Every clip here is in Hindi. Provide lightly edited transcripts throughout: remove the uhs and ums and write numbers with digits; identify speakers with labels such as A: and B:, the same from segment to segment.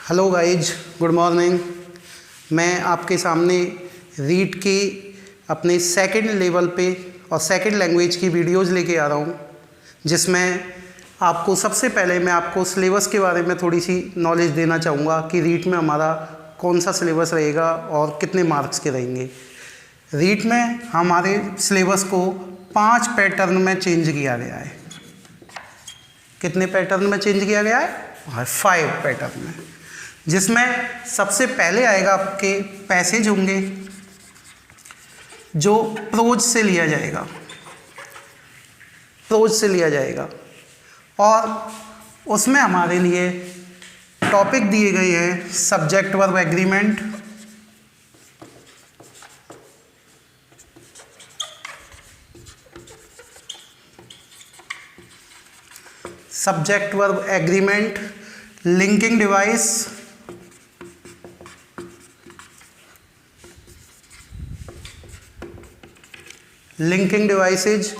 A: Hello guys, good morning. मैं आपके सामने रीड की अपने सेकंड लेवल पे और सेकंड लैंग्वेज की वीडियोस लेके आ रहा हूँ, जिसमें आपको सबसे पहले मैं आपको सिलेबस के बारे में थोड़ी सी नॉलेज देना चाहूँगा कि रीड में हमारा कौन सा सिलेबस रहेगा और कितने मार्क्स के रहेंगे। रीड में हमारे सिलेबस को 5 पैटर्न में चेंज किया गया है। कितने पैटर्न में चेंज किया गया है? 5 पैटर्न में, जिसमें सबसे पहले आएगा आपके पैसेज होंगे जो प्रोज से लिया जाएगा, प्रोज से लिया जाएगा और उसमें हमारे लिए टॉपिक दिए गए हैं subject verb agreement, subject verb agreement, linking device, linking devices.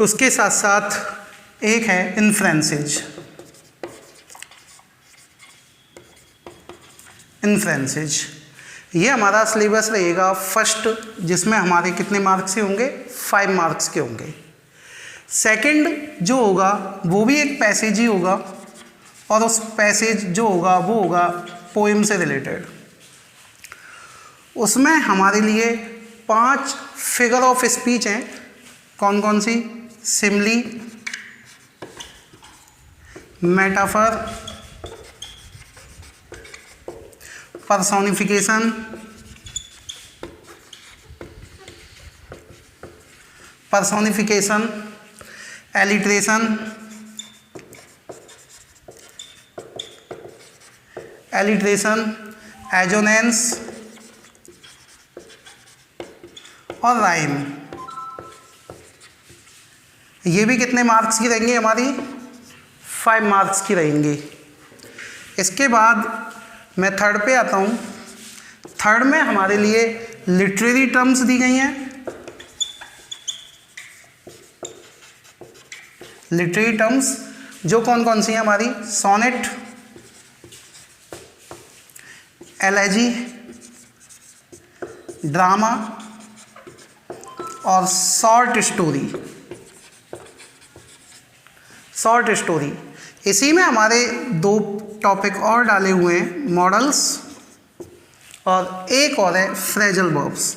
A: उसके साथ साथ एक है इन्फ्रेंसेज। इन्फ्रेंसेज ये हमारा सिलेबस रहेगा फर्स्ट, जिसमें हमारे कितने मार्क्स के होंगे? 5 मार्क्स के होंगे। सेकंड जो होगा वो भी एक पैसेज ही होगा और उस पैसेज जो होगा वो होगा पोएम से रिलेटेड। उसमें हमारे लिए 5 फिगर ऑफ स्पीच हैं। कौन कौन सी? Simli, metaphor, personification, alliteration, assonance और राइम। ये भी कितने मार्क्स की रहेंगी? हमारी 5 मार्क्स की रहेंगी। इसके बाद मैं थर्ड पे आता हूँ। थर्ड में हमारे लिए लिटरेरी टर्म्स दी गई हैं। लिटरेरी टर्म्स जो कौन कौन सी हैं हमारी? सोनेट, एलेजी, ड्रामा और शॉर्ट स्टोरी। इसी में हमारे 2 टॉपिक और डाले हुए हैं, मॉडल्स और एक और है फ्रेजल वर्ब्स,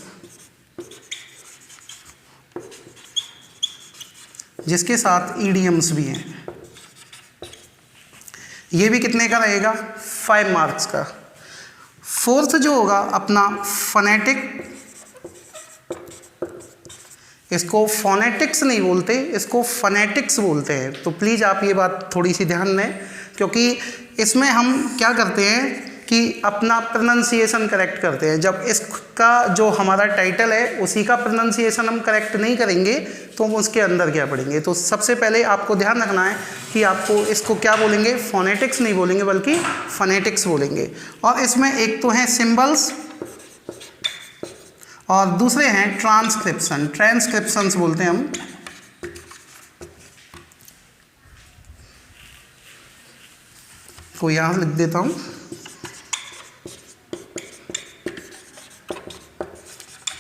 A: जिसके साथ ईडियम्स भी हैं। ये भी कितने का रहेगा? 5 मार्क्स का। फोर्थ जो होगा अपना फोनेटिक, इसको फोनेटिक्स नहीं बोलते, इसको फोनेटिक्स बोलते हैं। तो प्लीज़ आप ये बात थोड़ी सी ध्यान दें, क्योंकि इसमें हम क्या करते हैं कि अपना प्रोनंसिएशन करेक्ट करते हैं। जब इसका जो हमारा टाइटल है उसी का प्रोनंसिएशन हम करेक्ट नहीं करेंगे तो हम उसके अंदर क्या पढ़ेंगे। तो सबसे पहले आपको ध्यान रखना है कि आपको इसको क्या बोलेंगे? फोनेटिक्स नहीं बोलेंगे बल्कि फोनेटिक्स बोलेंगे। और इसमें एक तो है सिंबल्स और दूसरे हैं ट्रांसक्रिप्शंस बोलते हैं हम। को यहाँ लिख देता हूँ,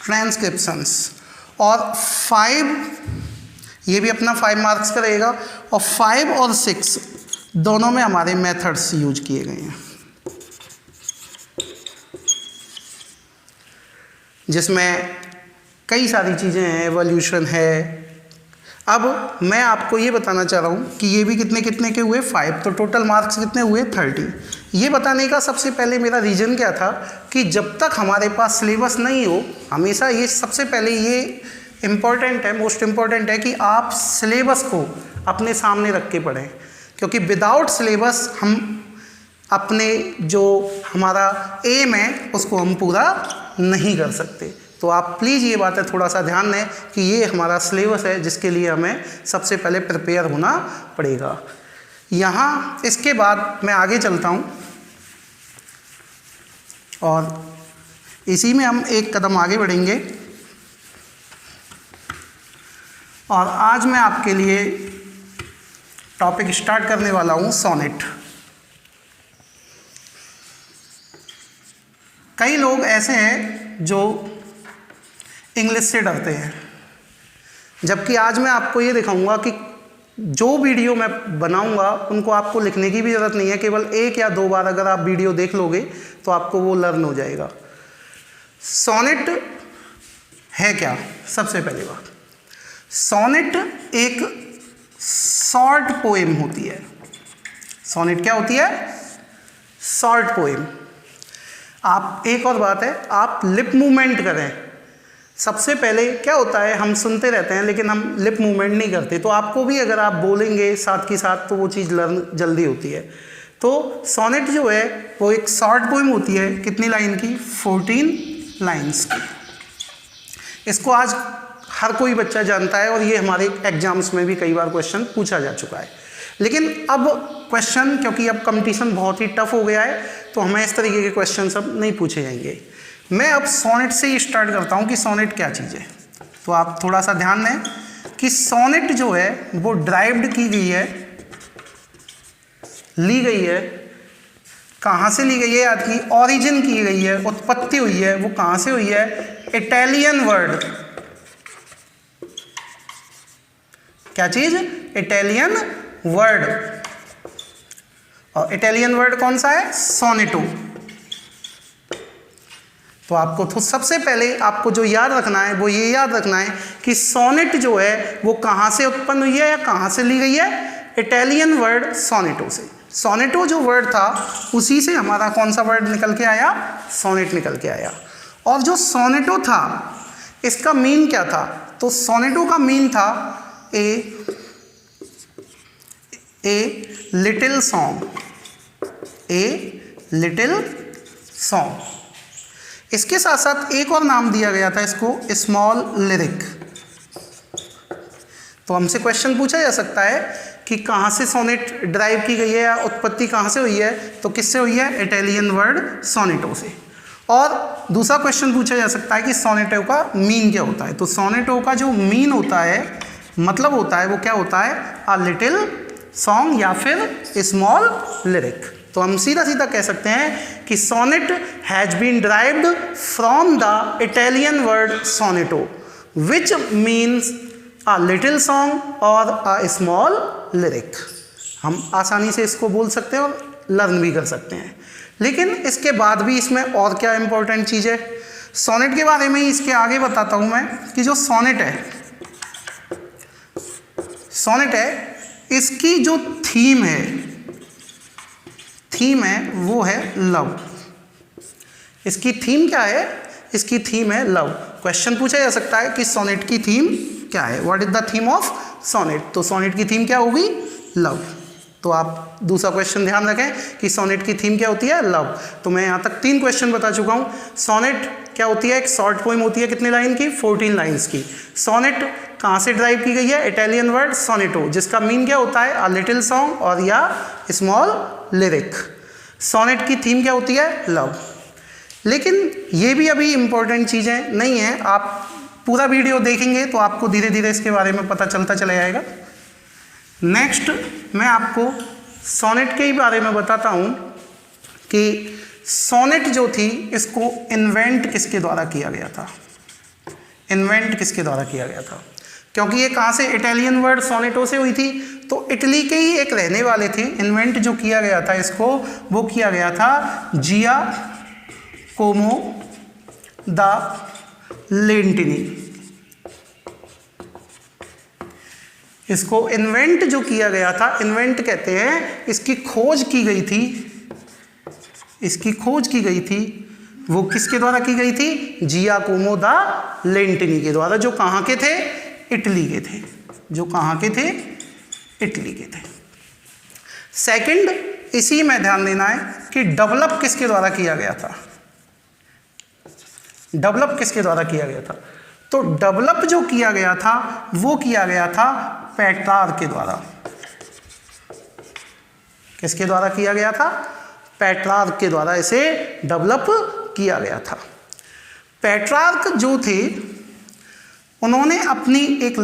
A: ट्रांसक्रिप्शंस। और 5 ये भी अपना 5 मार्क्स का रहेगा। और 5 और 6 दोनों में हमारे मेथड्स यूज किए गए हैं, जिसमें कई सारी चीज़ें हैं, एवोल्यूशन है। अब मैं आपको ये बताना चाह रहा हूँ कि ये भी कितने कितने के हुए? 5। तो टोटल मार्क्स कितने हुए? 30। ये बताने का सबसे पहले मेरा रीज़न क्या था कि जब तक हमारे पास सिलेबस नहीं हो, हमेशा ये सबसे पहले ये इम्पॉर्टेंट है, मोस्ट इम्पॉर्टेंट है कि आप सिलेबस को अपने सामने रख के पढ़ें, क्योंकि विदाउट सिलेबस हम अपने जो हमारा एम है उसको हम पूरा नहीं कर सकते। तो आप प्लीज़ ये बातें थोड़ा सा ध्यान दें कि ये हमारा सिलेबस है, जिसके लिए हमें सबसे पहले प्रिपेयर होना पड़ेगा। यहाँ इसके बाद मैं आगे चलता हूँ और इसी में हम एक कदम आगे बढ़ेंगे। और आज मैं आपके लिए टॉपिक स्टार्ट करने वाला हूँ सोनेट। कई लोग ऐसे हैं जो इंग्लिश से डरते हैं, जबकि आज मैं आपको ये दिखाऊंगा कि जो वीडियो मैं बनाऊंगा उनको आपको लिखने की भी ज़रूरत नहीं है, केवल 1 या 2 बार अगर आप वीडियो देख लोगे तो आपको वो लर्न हो जाएगा। सोनेट है क्या? सबसे पहली बात, सोनेट एक शॉर्ट पोएम होती है। सोनेट क्या होती है? Short poem. आप एक और बात है, आप लिप मूवमेंट करें। सबसे पहले क्या होता है, हम सुनते रहते हैं लेकिन हम लिप मूवमेंट नहीं करते, तो आपको भी अगर आप बोलेंगे साथ के साथ तो वो चीज़ लर्न जल्दी होती है। तो सोनेट जो है वो एक शॉर्ट पोएम होती है, कितनी लाइन की? 14 लाइन्स की। इसको आज हर कोई बच्चा जानता है और ये हमारे एग्जाम्स में भी कई बार क्वेश्चन पूछा जा चुका है। लेकिन अब क्वेश्चन, क्योंकि अब कंपटीशन बहुत ही टफ हो गया है, तो हमें इस तरीके के क्वेश्चन अब नहीं पूछे जाएंगे। मैं अब सोनेट से ही स्टार्ट करता हूँ कि सोनेट क्या चीज़ है। तो आप थोड़ा सा ध्यान दें कि सोनेट जो है वो ड्राइव्ड की गई है, ली गई है। कहाँ से ली गई है? याद की ऑरिजिन की गई है, उत्पत्ति हुई है, वो कहाँ से हुई है? Italian word. क्या चीज? Italian word. और इटालियन वर्ड कौन सा है? सोनेटो। तो आपको तो सबसे पहले आपको जो याद रखना है वो ये याद रखना है कि सोनेट जो है वो कहाँ से उत्पन्न हुई है या कहाँ से ली गई है? इटालियन वर्ड सोनेटो से। सोनेटो जो वर्ड था उसी से हमारा कौन सा वर्ड निकल के आया? सोनेट निकल के आया। और जो सोनेटो था इसका मीन क्या था? तो सोनेटो का मीन था a little song, a little song. इसके साथ साथ एक और नाम दिया गया था इसको, स्मॉल लिरिक। तो हमसे क्वेश्चन पूछा जा सकता है कि कहाँ से सोनेट ड्राइव की गई है या उत्पत्ति कहाँ से हुई है? तो किससे हुई है? इटालियन वर्ड सोनेटो से। और दूसरा क्वेश्चन पूछा जा सकता है कि सोनेटो का मीन क्या होता है? तो सोनेटो का जो मीन होता है, मतलब होता है, वो क्या होता है? अ लिटिल सॉन्ग या फिर स्मॉल लिरिक। तो हम सीधा सीधा कह सकते हैं कि sonnet has been derived from the Italian word sonetto which means a little song और अ स्मॉल लिरिक। हम आसानी से इसको बोल सकते हैं और लर्न भी कर सकते हैं। लेकिन इसके बाद भी इसमें और क्या इंपॉर्टेंट चीज़ है? सोनेट के बारे में ही इसके आगे बताता हूँ मैं कि जो सोनेट है इसकी जो थीम है वो है लव। इसकी थीम क्या है? इसकी थीम है लव। क्वेश्चन पूछा जा सकता है कि सोनेट की थीम क्या है? What is the theme of sonnet? तो सोनेट की थीम क्या होगी? लव। तो आप दूसरा क्वेश्चन ध्यान रखें कि सोनेट की थीम क्या होती है? लव। तो मैं यहाँ तक 3 क्वेश्चन बता चुका हूँ। सोनेट क्या होती है? एक शॉर्ट पोएम होती है, कितने लाइन की? 14 लाइन्स की। सोनेट कहाँ से ड्राइव की गई है? इटालियन वर्ड सोनेटो, जिसका मीन क्या होता है? अ लिटिल सॉन्ग और या स्मॉल लिरिक। सोनेट की थीम क्या होती है? लव। लेकिन ये भी अभी इम्पोर्टेंट चीज़ें नहीं हैं, आप पूरा वीडियो देखेंगे तो आपको धीरे धीरे इसके बारे में पता चलता चला जाएगा। नेक्स्ट मैं आपको सोनेट के ही बारे में बताता हूँ कि सोनेट जो थी इसको इन्वेंट किसके द्वारा किया गया था? इन्वेंट किसके द्वारा किया गया था? क्योंकि ये कहाँ से? इटालियन वर्ड सोनेटो से हुई थी, तो इटली के ही एक रहने वाले थे। इन्वेंट जो किया गया था इसको, वो किया गया था जियाकोमो दा लेंटिनी। इसको इन्वेंट जो किया गया था, इन्वेंट कहते हैं, इसकी खोज की गई थी, इसकी खोज की गई थी, वो किसके द्वारा की गई थी? जियाकोमो दा लेंटिनी के द्वारा, जो कहाँ के थे? इटली के थे। जो कहाँ के थे? इटली के थे। सेकंड, इसी में ध्यान देना है कि डेवलप किसके द्वारा किया गया था? डेवलप किसके द्वारा किया गया था? तो डेवलप जो किया गया था वो किया गया था पेट्रार्क के द्वारा। किसके द्वारा किया गया था? पेट्रार्क के द्वारा इसे डेवलप किया गया था। पेट्रार्क जो थे उन्होंने अपनी एक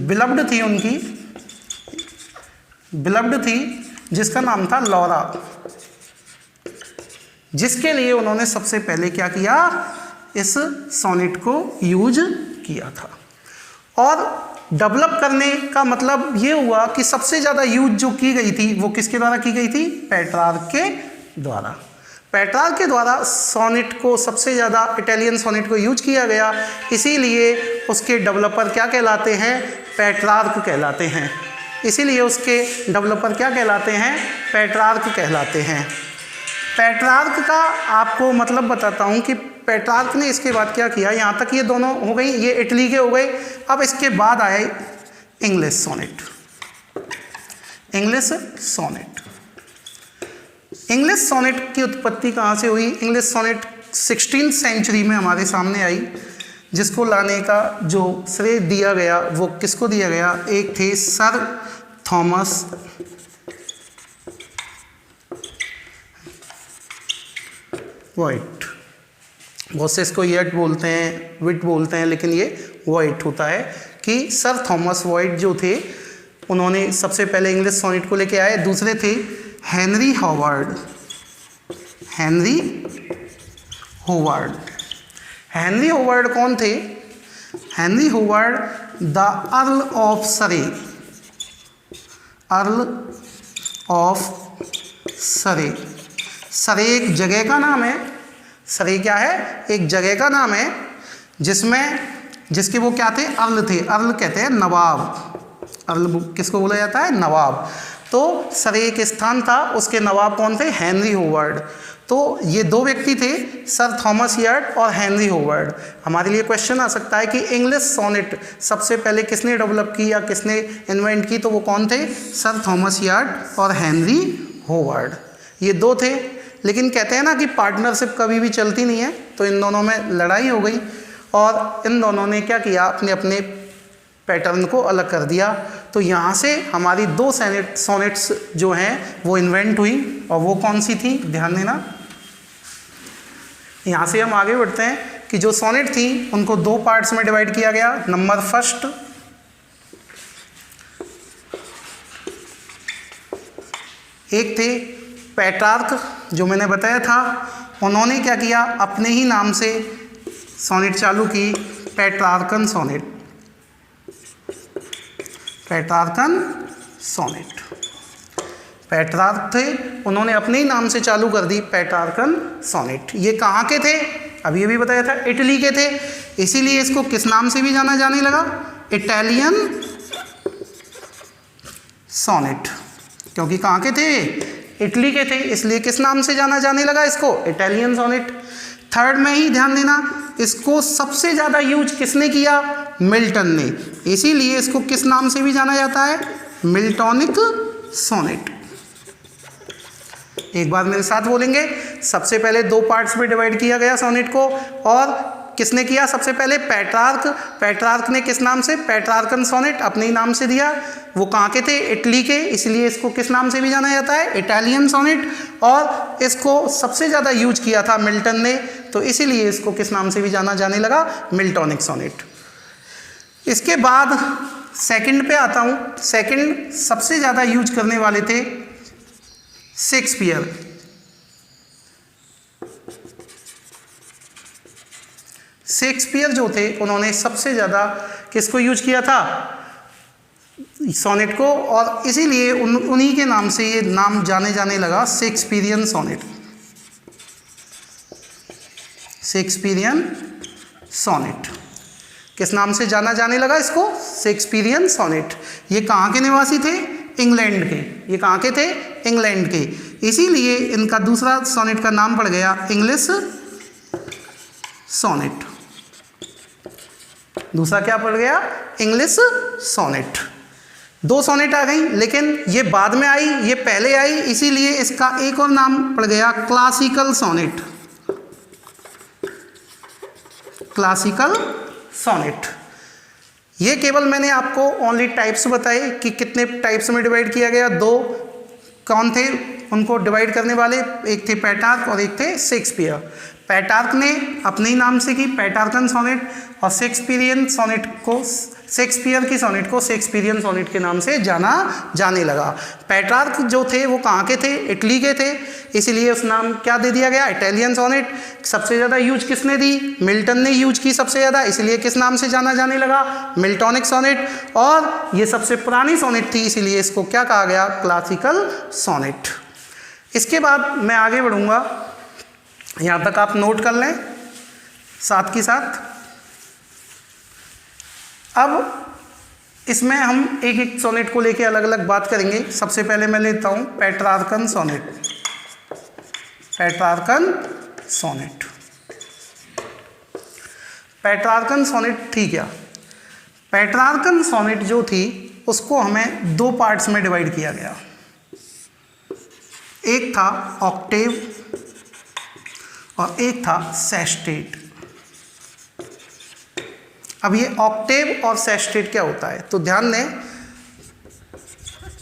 A: बिलव्ड थी, उनकी बिलव्ड थी जिसका नाम था लौरा। जिसके लिए उन्होंने सबसे पहले क्या किया, इस सोनेट को यूज किया था। और डेवलप करने का मतलब ये हुआ कि सबसे ज़्यादा यूज जो की गई थी वो किसके द्वारा की गई थी, पेट्रार्क के द्वारा। पेट्रार्क के द्वारा सोनेट को सबसे ज़्यादा, इटालियन सोनेट को यूज किया गया, इसीलिए उसके डेवलपर क्या कहलाते हैं, पेट्रार्क कहलाते हैं। इसीलिए उसके डेवलपर क्या कहलाते हैं, पेट्रार्क कहलाते हैं। पेट्रार्क का आपको मतलब बताता हूँ कि पेट्रार्क ने इसके बाद क्या किया, यहाँ तक ये दोनों हो गई, ये इटली के हो गए। अब इसके बाद आए English sonnet. English sonnet, English sonnet की उत्पत्ति कहाँ से हुई? इंग्लिश सोनेट 16th सेंचुरी में हमारे सामने आई, जिसको लाने का जो श्रेय दिया गया वो किसको दिया गया? एक थे सर थॉमस वाइट। बहुत से इसको येट बोलते हैं, विट बोलते हैं, लेकिन ये वाइट होता है। कि सर थॉमस वाइट जो थे उन्होंने सबसे पहले इंग्लिश सोनेट को लेके आए। दूसरे थे Henry Howard. Henry Howard, Henry Howard कौन थे? Henry Howard the earl of सरे। अर्ल ऑफ सरे, सरे एक जगह का नाम है। सरे क्या है? एक जगह का नाम है जिसके वो क्या थे? अर्ल थे। अर्ल कहते हैं नवाब। अर्ल किसको बोला जाता है? नवाब। तो सरे एक स्थान था, उसके नवाब कौन थे? Henry Howard. तो ये दो व्यक्ति थे, सर थॉमस यार्ड और हेनरी होवार्ड। हमारे लिए क्वेश्चन आ सकता है कि इंग्लिश सोनेट सबसे पहले किसने डेवलप की या किसने इन्वेंट की? तो वो कौन थे? सर थॉमस यार्ड और हेनरी होवार्ड। ये दो थे। लेकिन कहते हैं ना कि पार्टनरशिप कभी भी चलती नहीं है, तो इन दोनों में लड़ाई हो गई और इन दोनों ने क्या किया, अपने अपने पैटर्न को अलग कर दिया। तो यहाँ से हमारी दो सोनेट्स जो हैं वो इन्वेंट हुई, और वो कौन सी थी? ध्यान देना। यहाँ से हम आगे बढ़ते हैं कि जो सोनेट थी उनको दो पार्ट्स में डिवाइड किया गया। नंबर फर्स्ट, एक थे पेट्रार्क, जो मैंने बताया था, उन्होंने क्या किया, अपने ही नाम से सोनेट चालू की, Petrarchan sonnet. Petrarchan sonnet, Petrarch थे, उन्होंने अपने ही नाम से चालू कर दी पेट्रार्कन सोनेट। ये कहाँ के थे? अभी भी बताया था, इटली के थे। इसीलिए इसको किस नाम से भी जाना जाने लगा? Italian sonnet. क्योंकि कहाँ के थे? इटली के थे, इसलिए किस नाम से जाना जाने लगा इसको? Italian sonnet. थर्ड में ही ध्यान देना, इसको सबसे ज़्यादा यूज किसने किया? मिल्टन ने। इसीलिए इसको किस नाम से भी जाना जाता है? मिल्टॉनिक सोनेट। एक बार मेरे साथ बोलेंगे। सबसे पहले दो पार्ट्स में डिवाइड किया गया सोनेट को, और किसने किया? सबसे पहले पेट्रार्क। पेट्रार्क ने किस नाम से? पेट्रार्कन सोनेट अपने ही नाम से दिया। वो कहाँ के थे? इटली के, इसलिए इसको किस नाम से भी जाना जाता है? Italian sonnet. और इसको सबसे ज़्यादा यूज किया था मिल्टन ने, तो इसीलिए इसको किस नाम से भी जाना जाने लगा? मिल्टॉनिक सोनेट। इसके बाद सेकंड पे आता हूँ। सेकंड सबसे ज़्यादा यूज करने वाले थे शेक्सपियर। शेक्सपियर जो थे उन्होंने सबसे ज़्यादा किसको यूज किया था? सोनेट को, और इसीलिए उन्हीं के नाम से ये नाम जाने जाने लगा, शेक्सपियरियन सोनेट। शेक्सपियरियन सोनेट किस नाम से जाना जाने लगा इसको? Shakespearean sonnet. ये कहाँ के निवासी थे? इंग्लैंड के। ये कहाँ के थे? इंग्लैंड के। इसीलिए इनका दूसरा सोनेट का नाम पड़ गया इंग्लिश सोनेट। दूसरा क्या पड़ गया? English sonnet. दो सोनेट आ गई, लेकिन ये बाद में आई, ये पहले आई, इसीलिए इसका एक और नाम पड़ गया क्लासिकल सोनेट। Classical sonnet. ये केवल मैंने आपको ओनली टाइप्स बताए कि कितने टाइप्स में डिवाइड किया गया। दो कौन थे उनको डिवाइड करने वाले? एक थे पेट्रार्क और एक थे शेक्सपियर। पेट्रार्क ने अपने ही नाम से की पेट्रार्कन सोनेट, और शेक्सपियरियन सोनेट को शेक्सपियर की सोनेट को शेक्सपियरियन सोनेट के नाम से जाना जाने लगा। पेट्रार्क जो थे वो कहाँ के थे, इटली के थे, इसीलिए उस नाम क्या दे दिया गया, इटालियन सोनेट। सबसे ज़्यादा यूज किसने दी, मिल्टन ने यूज की सबसे ज़्यादा, इसलिए किस नाम से जाना जाने लगा, मिल्टोनिक सोनेट। और ये सबसे पुरानी सोनेट थी, इसीलिए इसको क्या कहा गया, क्लासिकल सोनेट। इसके बाद मैं आगे बढ़ूँगा, यहाँ तक आप नोट कर लें साथ के साथ। अब इसमें हम एक एक सोनेट को लेके अलग अलग बात करेंगे। सबसे पहले मैं लेता हूँ Petrarchan sonnet. Petrarchan sonnet, Petrarchan थी क्या? पेट्रार्कन सोनेट जो थी उसको हमें दो पार्ट्स में डिवाइड किया गया। एक था ऑक्टेव और एक था सेस्टेट। अब ये ऑक्टेव और सेस्टेट क्या होता है, तो ध्यान दें,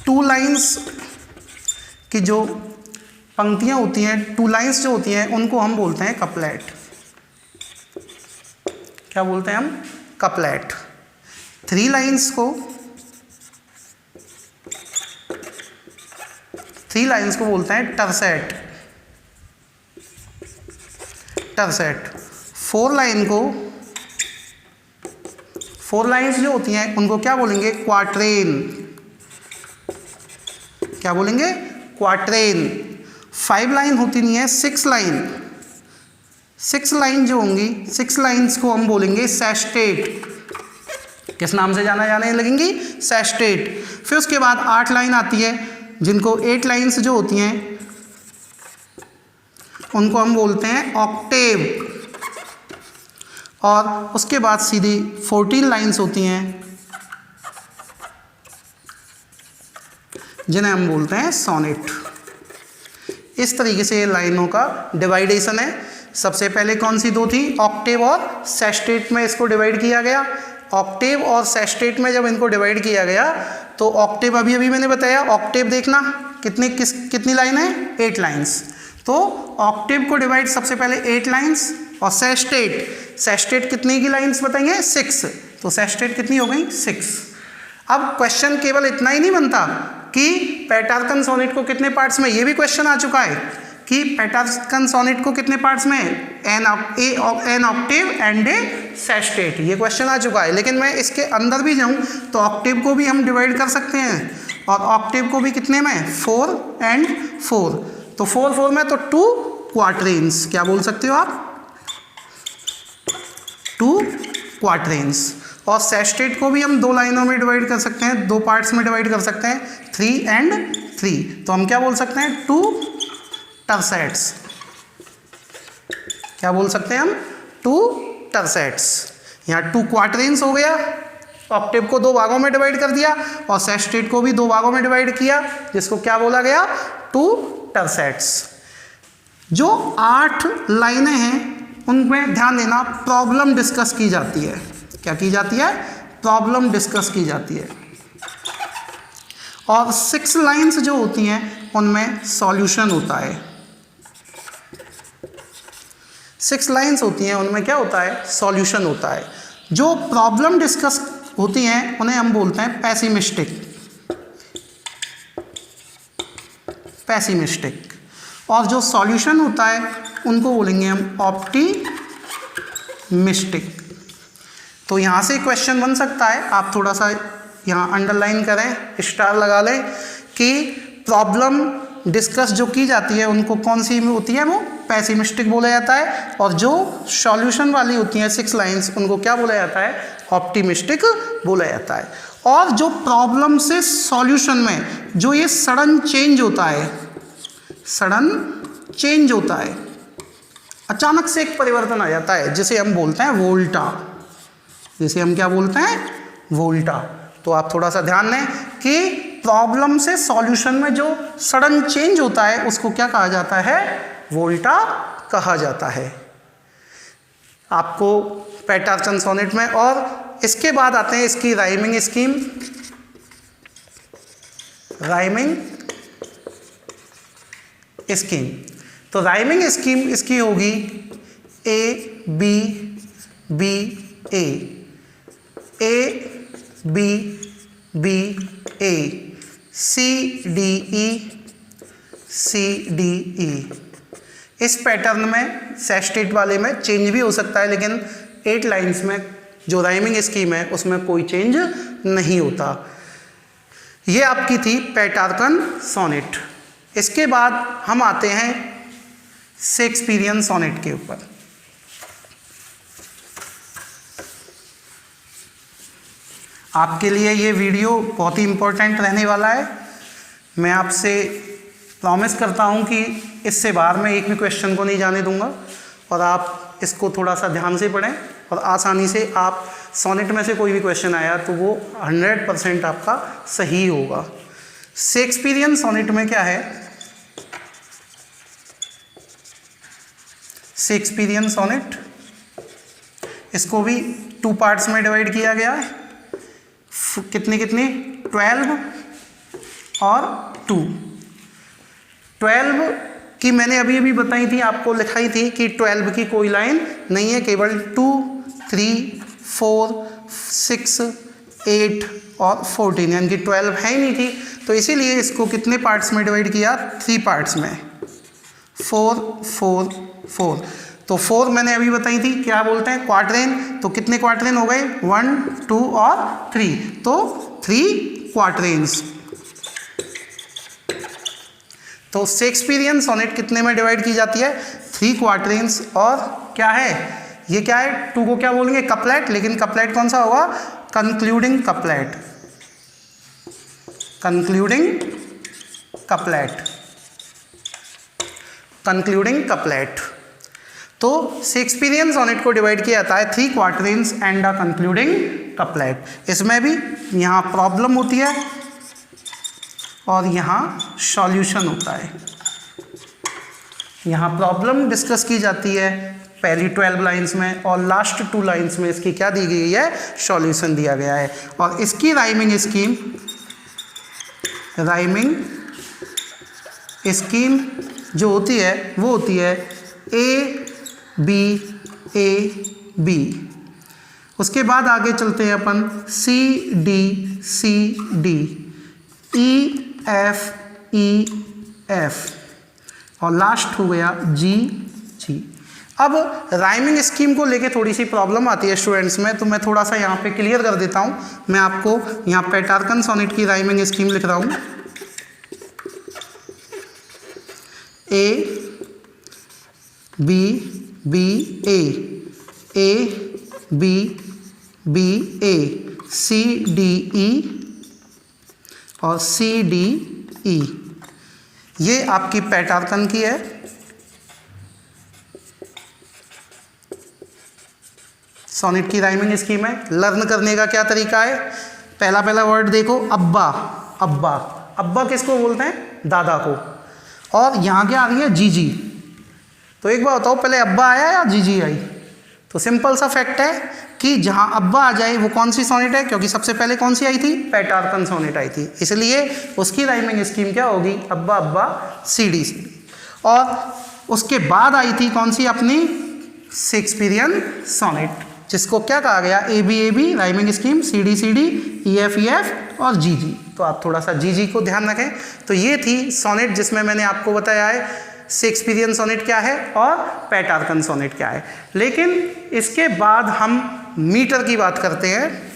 A: टू लाइंस की जो पंक्तियां होती हैं, टू लाइंस जो होती हैं, उनको हम बोलते हैं कपलेट। क्या बोलते हैं हम, कपलेट। थ्री लाइंस को बोलते हैं टरसेट। टरसेट। फोर लाइंस जो होती हैं उनको क्या बोलेंगे, क्वार्टेन। क्या बोलेंगे, क्वार्टेन। 5 लाइन होती नहीं है, 6 लाइन। 6 लाइन जो होंगी, 6 लाइंस को हम बोलेंगे सेस्टेट। किस नाम से जाने लगेंगी, सेस्टेट। फिर उसके बाद 8 लाइन आती है, जिनको 8 लाइंस जो होती हैं उनको हम बोलते हैं ऑक्टेव। और उसके बाद सीधी 14 लाइंस होती हैं जिन्हें हम बोलते हैं सोनेट। इस तरीके से लाइनों का डिवाइडेशन है। सबसे पहले कौन सी दो थी, ऑक्टेव और सेस्टेट में इसको डिवाइड किया गया। ऑक्टेव और सेस्टेट में जब इनको डिवाइड किया गया तो ऑक्टेव अभी मैंने बताया, ऑक्टेव देखना कितनी लाइन है, 8 लाइंस। तो ऑक्टेव को डिवाइड सबसे पहले 8 लाइंस, और सेस्टेट कितनी की लाइंस बताएंगे, 6। तो सेस्टेट कितनी हो गई, 6। अब क्वेश्चन केवल इतना ही नहीं बनता कि पेट्रार्कन सोनेट को कितने पार्ट्स में, ये भी क्वेश्चन आ चुका है कि पेट्रार्कन सोनेट को कितने पार्ट्स में, an octave and a sestet, ये क्वेश्चन आ चुका है। लेकिन मैं इसके अंदर भी जाऊं तो ऑक्टेव को भी हम डिवाइड कर सकते हैं, और ऑक्टेव को भी कितने में, 4 and 4। तो 4 में तो 2 क्वार्टरेन्स, क्या बोल सकते हो आप, 2 क्वार्टरेन्स। और सेस्टेट को भी हम 2 लाइनों में डिवाइड कर सकते हैं, 2 पार्ट्स में डिवाइड कर सकते हैं, 3 and 3। तो हम क्या बोल सकते हैं, 2 टरसेट्स। क्या बोल सकते हैं हम, 2 टरसेट्स। यहाँ 2 क्वार्टरेन्स हो गया, ऑक्टेव को 2 भागों में डिवाइड कर दिया, और सेस्टेट को भी 2 भागों में डिवाइड किया, जिसको क्या बोला गया, 2 टरसेट्स। जो 8 लाइनें हैं उनमें ध्यान देना, प्रॉब्लम डिस्कस की जाती है। क्या की जाती है, प्रॉब्लम डिस्कस की जाती है। और 6 लाइंस जो होती हैं उनमें सॉल्यूशन होता है। 6 लाइंस होती हैं उनमें क्या होता है, सॉल्यूशन होता है। जो प्रॉब्लम डिस्कस होती हैं उन्हें हम बोलते हैं पैसिमिस्टिक। और जो सॉल्यूशन होता है उनको बोलेंगे हम ऑप्टिमिस्टिक। तो यहाँ से क्वेश्चन बन सकता है, आप थोड़ा सा यहाँ अंडरलाइन करें, स्टार लगा लें, कि प्रॉब्लम डिस्कस जो की जाती है उनको कौन सी होती है, वो पैसिमिस्टिक बोला जाता है। और जो सॉल्यूशन वाली होती हैं 6 लाइंस, उनको क्या बोला जाता है, ऑप्टिमिस्टिक बोला जाता है। और जो प्रॉब्लम से सॉल्यूशन में जो ये सडन चेंज होता है, अचानक से एक परिवर्तन आ जाता है, जिसे हम बोलते हैं वोल्टा। जिसे हम क्या बोलते हैं, वोल्टा। तो आप थोड़ा सा ध्यान दें कि प्रॉब्लम से सॉल्यूशन में जो सडन चेंज होता है उसको क्या कहा जाता है, वोल्टा कहा जाता है। आपको पेट्रार्कन सोनेट में। और इसके बाद आते हैं इसकी राइमिंग स्कीम। तो राइमिंग स्कीम इसकी होगी A B B A। A B B A, C D E, C D E. इस पैटर्न में सेस्टेट वाले में चेंज भी हो सकता है, लेकिन 8 लाइन्स में जो राइमिंग स्कीम है उसमें कोई चेंज नहीं होता। ये आपकी थी पेटार्कन सोनेट। इसके बाद हम आते हैं शेक्सपियरियन सोनेट के ऊपर। आपके लिए ये वीडियो बहुत ही इम्पोर्टेंट रहने वाला है। मैं आपसे प्रॉमिस करता हूँ कि इससे बाहर मैं एक भी क्वेश्चन को नहीं जाने दूंगा, और आप इसको थोड़ा सा ध्यान से पढ़ें और आसानी से आप सोनेट में से कोई भी क्वेश्चन आया तो वो 100% आपका सही होगा। शेक्सपियरियन सोनेट में क्या है, शेक्सपियरियन सोनेट, इसको भी 2 पार्ट्स में डिवाइड किया गया है। कितने 12 और 2। 12 की मैंने अभी अभी बताई थी, आपको लिखाई थी कि 12 की कोई लाइन नहीं है, केवल 2, 3, 4, 6, 8 और 14, यानी कि 12 है ही नहीं थी। तो इसीलिए इसको कितने पार्ट्स में डिवाइड किया, 3 पार्ट्स में, 4, 4, 4। तो 4 मैंने अभी बताई थी क्या बोलते हैं, क्वार्टरेन। तो कितने क्वार्टरेन हो गए, 1, 2 और 3, तो 3 क्वार्टरेन्स। तो शेक्सपियरियन सोनेट कितने में डिवाइड की जाती है, 3 क्वार्टरेन्स। और क्या है, ये क्या है, 2 को क्या बोलेंगे, कपलेट। लेकिन कपलेट कौन सा होगा, concluding couplet, concluding couplet, concluding couplet. तो शेक्सपियरियन सोनेट को डिवाइड किया जाता है 3 क्वार्टरेन्स एंड अ कंक्लूडिंग कपलेट। इसमें भी यहाँ प्रॉब्लम होती है और यहाँ सॉल्यूशन होता है। यहाँ प्रॉब्लम डिस्कस की जाती है पहली 12 लाइंस में, और लास्ट 2 लाइंस में इसकी क्या दी गई है, सॉल्यूशन दिया गया है। और इसकी राइमिंग स्कीम जो होती है वो होती है ए बी ए बी। उसके बाद आगे चलते हैं अपन, C D C D, E F E F, और लास्ट हो गया जी जी। अब राइमिंग स्कीम को लेके थोड़ी सी प्रॉब्लम आती है स्टूडेंट्स में, तो मैं थोड़ा सा यहाँ पे क्लियर कर देता हूँ। मैं आपको यहाँ पेटार्कन सोनेट की राइमिंग स्कीम लिख रहा हूँ, A B B A B B A, C D E और सी डी ई। ये आपकी पेटार्कन की है। सोनेट की राइमिंग स्कीम है। लर्न करने का क्या तरीका है, पहला वर्ड देखो, अब्बा। अब्बा, अब्बा किसको बोलते हैं, दादा को। और यहाँ क्या आ रही है, जीजी। तो एक बार बताओ, पहले अब्बा आया या जीजी आई। तो सिंपल सा फैक्ट है कि जहाँ अब्बा आ जाए वो कौन सी सोनेट है, क्योंकि सबसे पहले कौन सी आई थी, पेटार्कन सोनेट आई थी, इसलिए उसकी राइमिंग स्कीम क्या होगी, अब्बा अब्बा सी डी सी डी। और उसके बाद आई थी कौन सी, अपनी शेक्सपियरियन सोनेट, जिसको क्या कहा गया, A B rhyming scheme, C D E F और जी जी। तो आप थोड़ा सा जी जी को ध्यान रखें। तो ये थी सोनेट जिसमें मैंने आपको बताया है शेक्सपियरियन सोनेट क्या है और पेटार्कन सोनेट क्या है। लेकिन इसके बाद हम मीटर की बात करते हैं,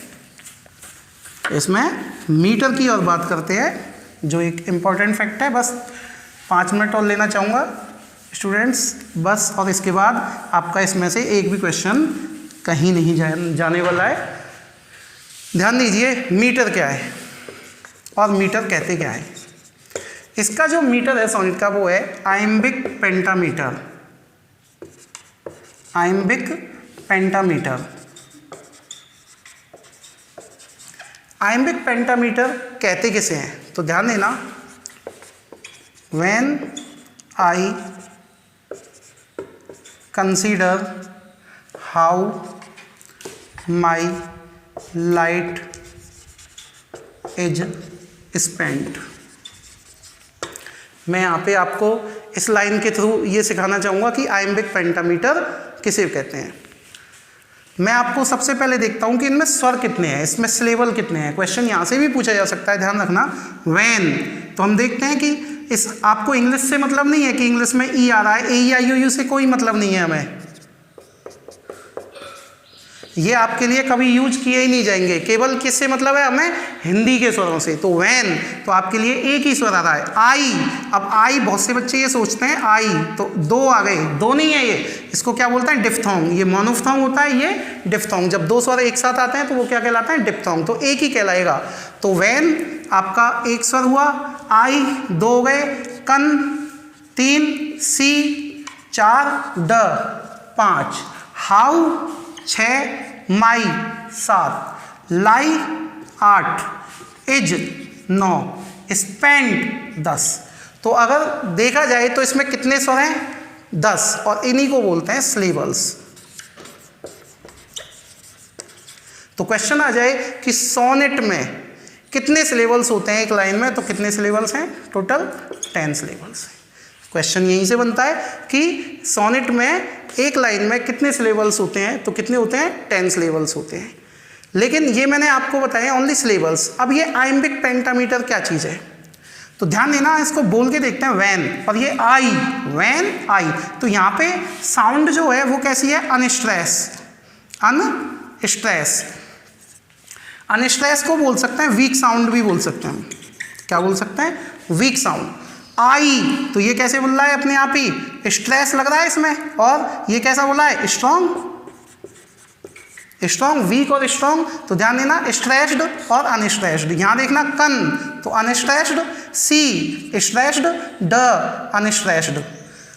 A: इसमें मीटर की और बात करते हैं, जो एक इम्पॉर्टेंट फैक्ट है। बस 5 मिनट और लेना चाहूँगा स्टूडेंट्स, बस। और इसके बाद आपका इसमें से एक भी क्वेश्चन कहीं नहीं जाने वाला है। ध्यान दीजिए, मीटर क्या है और मीटर कहते क्या है। इसका जो मीटर है सोनेट का वो है iambic pentameter, iambic pentameter. Iambic pentameter कहते किसे हैं, तो ध्यान देना, when I consider how my light is spent. मैं यहाँ पे आपको इस लाइन के थ्रू ये सिखाना चाहूँगा कि आइम्बिक पेंटामीटर किसे कहते हैं। मैं आपको सबसे पहले देखता हूं कि इनमें स्वर कितने हैं, इसमें सिलेबल कितने हैं। क्वेश्चन यहां से भी पूछा जा सकता है, ध्यान रखना। व्हेन, तो हम देखते हैं कि इस आपको इंग्लिश से मतलब नहीं है कि इंग्लिश में ई आ रहा है, ए आई ओ यू से कोई मतलब नहीं है हमें, ये आपके लिए कभी यूज किए ही नहीं जाएंगे। केवल किससे मतलब है हमें, हिंदी के स्वरों से। तो व्हेन, तो आपके लिए एक ही स्वर आ रहा है। आई, अब आई बहुत से बच्चे ये सोचते हैं आई तो दो आ गए, दो नहीं है ये, इसको क्या बोलते हैं, डिफ्थोंग। ये मोनोफ्थोंग होता है, ये डिफ्थोंग। जब दो स्वर एक साथ आते हैं तो वो क्या कहलाते हैं, डिप्थोंग। तो एक ही कहलाएगा। तो व्हेन आपका एक स्वर हुआ, आई दो हो गए, कन तीन, सी चार, ड पाँच, हाउ छः, माई सात, लाई आठ, इज 9, स्पेंड 10। तो अगर देखा जाए तो इसमें कितने स्वर हैं, 10, और इन्हीं को बोलते हैं सिलेबल्स। तो क्वेश्चन आ जाए कि सोनेट में कितने सिलेबल्स होते हैं एक लाइन में, तो कितने सिलेबल्स हैं, टोटल 10 सिलेबल्स हैं। क्वेश्चन यहीं से बनता है कि सोनेट में एक लाइन में कितने सिलेबल्स होते हैं, तो कितने होते हैं, 10 सिलेबल्स होते हैं। लेकिन ये मैंने आपको बताया ओनली सिलेबल्स। अब ये आइम्बिक पेंटामीटर क्या चीज़ है, तो ध्यान देना, इसको बोल के देखते हैं व्हेन, और ये आई, व्हेन आई, तो यहाँ पे साउंड जो है वो कैसी है, अनस्ट्रेस, अनस्ट्रेस। अनस्ट्रेस को बोल सकते हैं वीक साउंड भी बोल सकते हैं, क्या बोल सकते हैं, वीक साउंड। आई, तो ये कैसे बोल रहा है अपने आप ही, स्ट्रेस लग रहा है इसमें, और ये कैसा बोला है, स्ट्रॉन्ग, स्ट्रॉन्ग, वीक और स्ट्रॉन्ग। तो ध्यान देना, स्ट्रेस्ड और अनस्ट्रेस्ड। यहाँ देखना कन, तो अनस्ट्रेस्ड, सी स्ट्रेस्ड, ड अनस्ट्रेस्ड,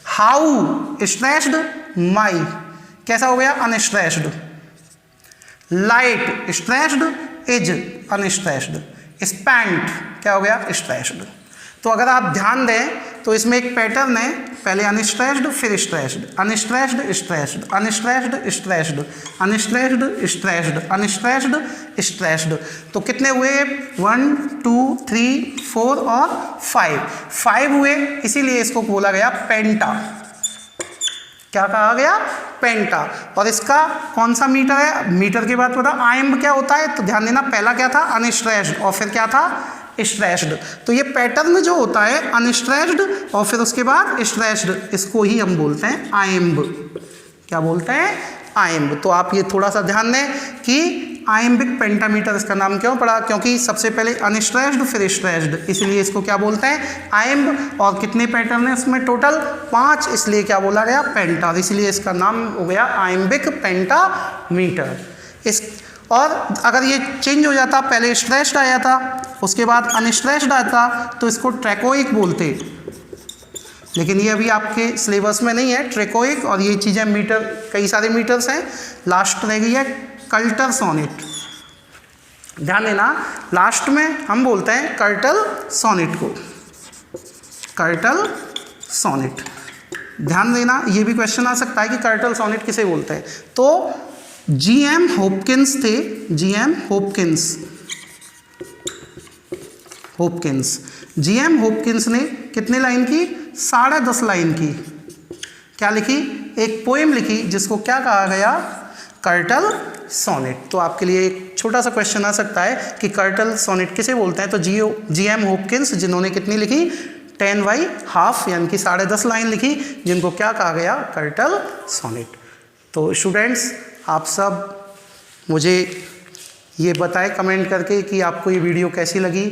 A: हाउ स्ट्रेस्ड, माई कैसा हो गया, unstressed, light stressed, is unstressed, spent क्या हो गया, स्ट्रेस्ड। तो अगर आप ध्यान दें तो इसमें एक पैटर्न है, पहले अनस्ट्रेस्ड फिर stressed, unstressed stressed, unstressed stressed, unstressed stressed, unstressed stressed. तो कितने हुए, 1 2 3 4 और 5 हुए, इसीलिए इसको बोला गया पेंटा। क्या कहा गया, पेंटा। और इसका कौन सा मीटर है, मीटर के बाद पता आइम्ब क्या होता है, तो ध्यान देना, पहला क्या था, अनस्ट्रेस्ड, और फिर क्या था, स्ट्रेस्ड। तो ये पैटर्न जो होता है अनस्ट्रेस्ड और फिर उसके बाद स्ट्रेस्ड, इसको ही हम बोलते हैं आइम्ब। क्या बोलते हैं, आइम्ब। तो आप ये थोड़ा सा ध्यान दें कि आइम्बिक पेंटामीटर इसका नाम क्यों पड़ा, क्योंकि सबसे पहले अनस्ट्रेस्ड फिर स्ट्रेस्ड, इसलिए इसको क्या बोलते हैं, आइम्ब। और कितने पैटर्न है इसमें, टोटल 5, इसलिए क्या बोला गया, पेंटा, इसलिए इसका नाम हो गया आइम्बिक पेंटामीटर। इस और अगर ये चेंज हो जाता, पहले स्ट्रेस्ड आया था उसके बाद अनस्ट्रेस्ड आया था, तो इसको ट्रैकोइक बोलते, लेकिन ये अभी आपके सिलेबस में नहीं है ट्रैकोइक। और ये चीज़ें मीटर, कई सारे मीटर्स हैं। लास्ट रह गई है कल्टर सोनेट। ध्यान देना, लास्ट में हम बोलते हैं कर्टल सोनेट को, कर्टल सोनेट। ध्यान देना, ये भी क्वेश्चन आ सकता है कि कर्टल सोनेट किसे बोलते हैं। तो जीएम होपकिंस थे, जीएम जीएम होपकिंस ने कितने लाइन की, 10.5 लाइन की। क्या लिखी, एक पोएम लिखी जिसको क्या कहा गया, कर्टल सोनेट। तो आपके लिए एक छोटा सा क्वेश्चन आ सकता है कि कर्टल सोनेट किसे बोलते हैं। तो जीएम होपकिंस, जिन्होंने कितनी लिखी, 10/2 यानी कि 10.5 लाइन लिखी, जिनको क्या कहा गया, कर्टल सोनेट। तो स्टूडेंट्स, आप सब मुझे ये बताएं कमेंट करके कि आपको ये वीडियो कैसी लगी,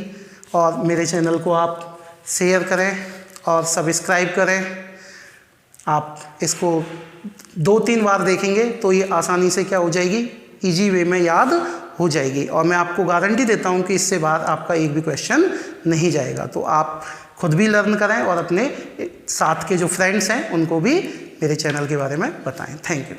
A: और मेरे चैनल को आप शेयर करें और सब्सक्राइब करें। आप इसको 2-3 बार देखेंगे तो ये आसानी से क्या हो जाएगी, इजी वे में याद हो जाएगी। और मैं आपको गारंटी देता हूँ कि इससे बाद आपका एक भी क्वेश्चन नहीं जाएगा। तो आप खुद भी लर्न करें और अपने साथ के जो फ्रेंड्स हैं उनको भी मेरे चैनल के बारे में बताएं। Thank you.